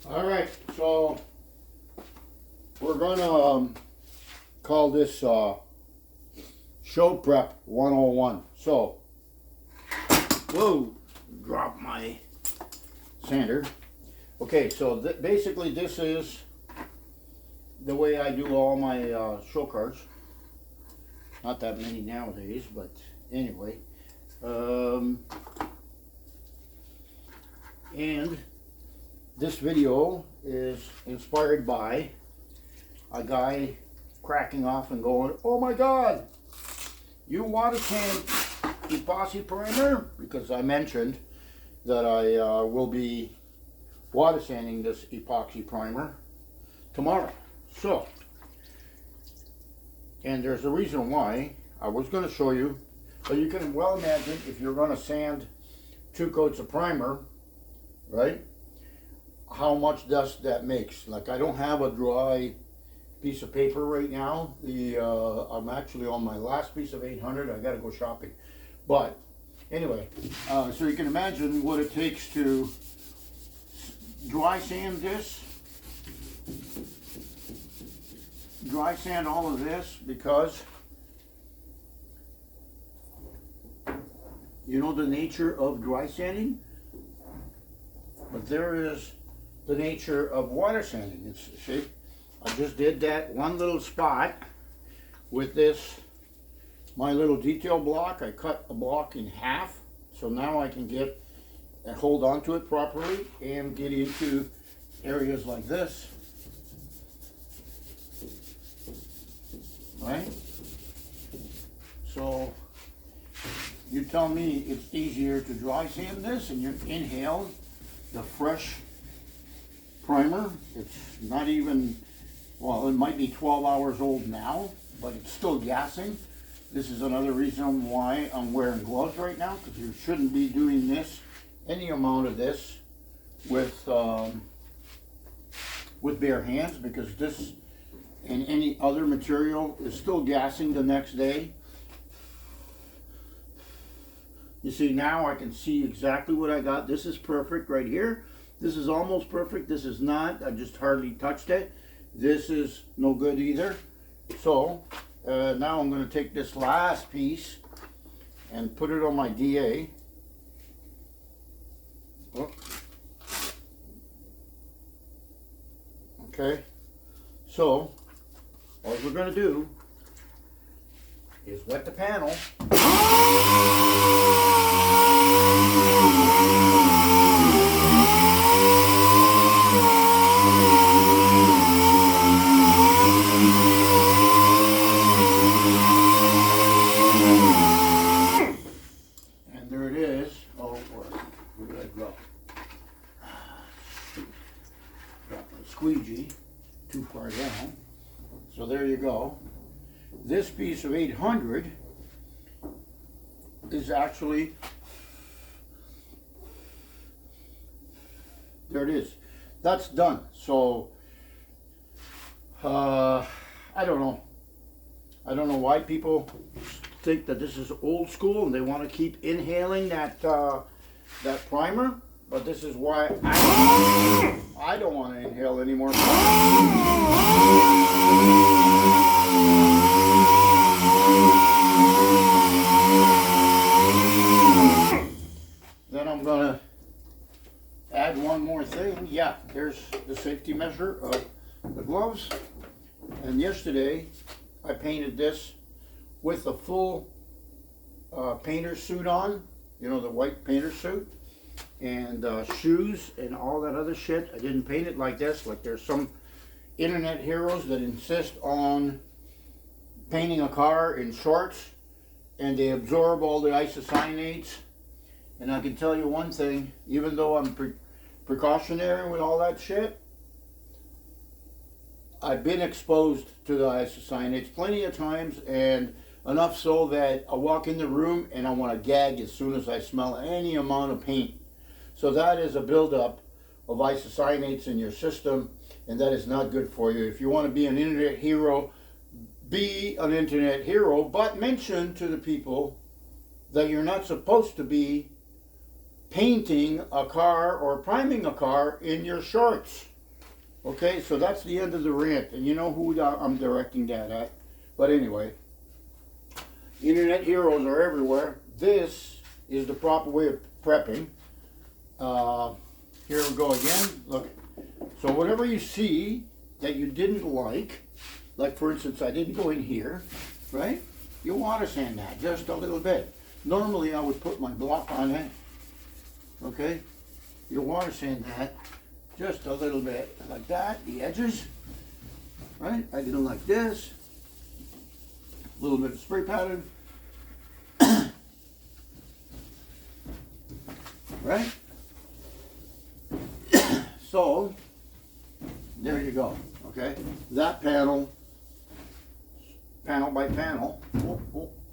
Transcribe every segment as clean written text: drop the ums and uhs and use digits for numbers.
All right, so we're gonna call this show prep 101. So, whoa, drop my sander. Okay, so basically this is the way I do all my show cars. Not that many nowadays, but anyway. And this video is inspired by a guy cracking off and going, "Oh my God, you water sand epoxy primer?" Because I mentioned that I will be water sanding this epoxy primer tomorrow. So, and there's a reason why. I was going to show you, but you can well imagine if you're going to sand 2 coats of primer, right, how much dust that makes. Like, I don't have a dry piece of paper right now. I'm actually on my last piece of 800. I got to go shopping. But anyway, so you can imagine what it takes to dry sand this, dry sand all of this, because you know the nature of dry sanding, but there is the nature of water sanding. See, I just did that one little spot with this, my little detail block. I cut a block in half, so now I can get and hold on to it properly and get into areas like this, right? So you tell me it's easier to dry sand this and you inhale the fresh primer. It's not even, well, it might be 12 hours old now, but it's still gassing. This is another reason why I'm wearing gloves right now, because you shouldn't be doing this, any amount of this, with bare hands, because this and any other material is still gassing the next day. You see, now I can see exactly what I got. This is perfect right here. This is almost perfect. This is not. I just hardly touched it. This is no good either. So now I'm going to take this last piece and put it on my DA. Oh. Okay. So all we're going to do is wet the panel. And there it is. Oh, where did I drop? Drop my squeegee too far down. So there you go. This piece of 800 is actually, there it is. That's done. So I don't know. I don't know why people think that this is old school and they want to keep inhaling that that primer, but this is why I don't want to inhale anymore. Then I'm gonna add one more thing. Yeah, there's the safety measure of the gloves. And yesterday I painted this with a full painter suit on, you know, the white painter suit, and shoes and all that other shit. I didn't paint it like this. Like, there's some internet heroes that insist on painting a car in shorts and they absorb all the isocyanates. And I can tell you one thing, even though I'm precautionary with all that shit, I've been exposed to the isocyanates plenty of times, and enough so that I walk in the room and I want to gag as soon as I smell any amount of paint. So that is a buildup of isocyanates in your system, and that is not good for you. If you want to be an internet hero, be an internet hero, but mention to the people that you're not supposed to be painting a car or priming a car in your shorts. Okay, so that's the end of the rant, and you know who I'm directing that at. But anyway, internet heroes are everywhere. This is the proper way of prepping. Here we go again. Look. So whatever you see that you didn't like for instance, I didn't go in here, right? You water sand that just a little bit. Normally I would put my block on it. Okay? You water sand that just a little bit like that, the edges, right? I did it like this. A little bit of spray pattern. Right? So, there you go, okay? That panel by panel.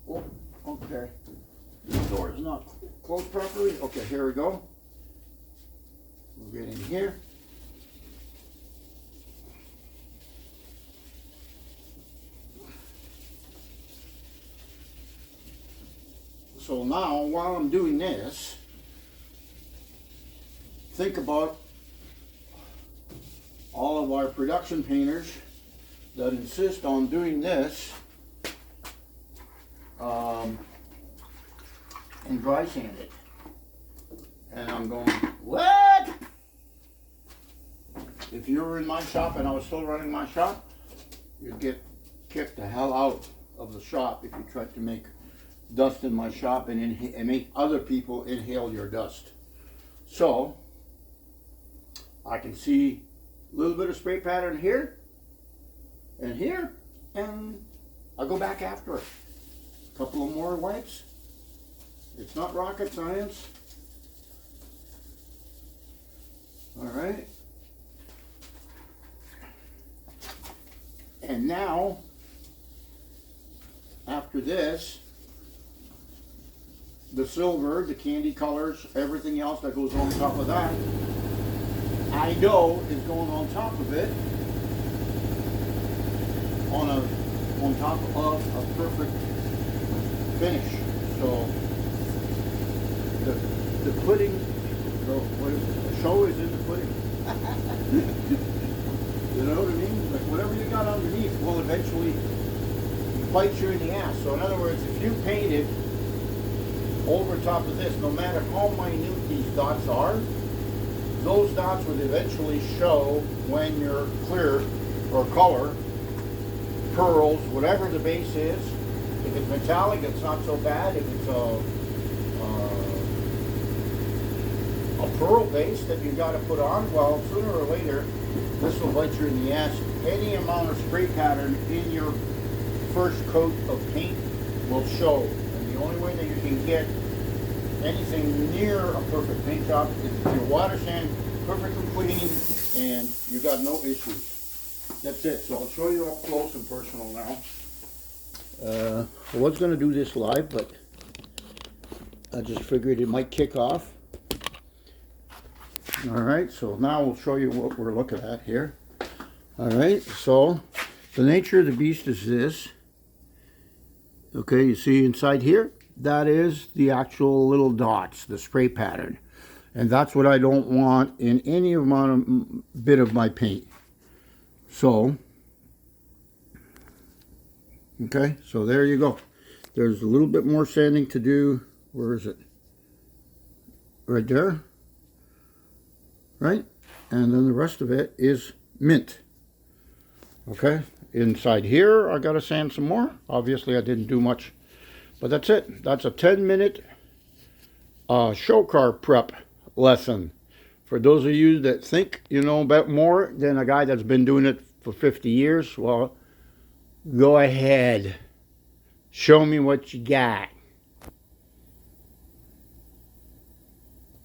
Oh, okay. The door is not closed properly. Okay, here we go. We'll get in here. So now, while I'm doing this, think about all of our production painters that insist on doing this and dry sand it. And I'm going, what? If you were in my shop and I was still running my shop, you'd get kicked the hell out of the shop if you tried to make dust in my shop and make other people inhale your dust. So, I can see a little bit of spray pattern here, and I'll go back after it. A couple of more wipes. It's not rocket science. All right. And now, after this, the silver, the candy colors, everything else that goes on top of that, I know is going on top of it, on top of a perfect finish. So the pudding, the show is in the pudding. You know what I mean? Like whatever you got underneath will eventually bite you in the ass. So in other words, if you painted over top of this, no matter how minute these dots are, those dots would eventually show when your clear or color, pearls, whatever the base is. If it's metallic, it's not so bad. If it's a pearl base that you got to put on, well, sooner or later, this will bite you in the ass. Any amount of spray pattern in your first coat of paint will show. And the only way that you can get anything near a perfect paint job is if your water sand perfectly clean and you got no issues. That's it. So I'll show you up close and personal now. I was going to do this live, but I just figured it might kick off. Alright, so now we'll show you what we're looking at here. Alright, so the nature of the beast is this. Okay, you see inside here? That is the actual little dots, the spray pattern. And that's what I don't want in any bit of my paint. So, okay, so there you go. There's a little bit more sanding to do. Where is it? Right there. Right? And then the rest of it is mint. Okay? Inside here, I got to sand some more. Obviously, I didn't do much. But that's it. That's a 10-minute show car prep lesson. For those of you that think you know about more than a guy that's been doing it for 50 years, well, go ahead. Show me what you got.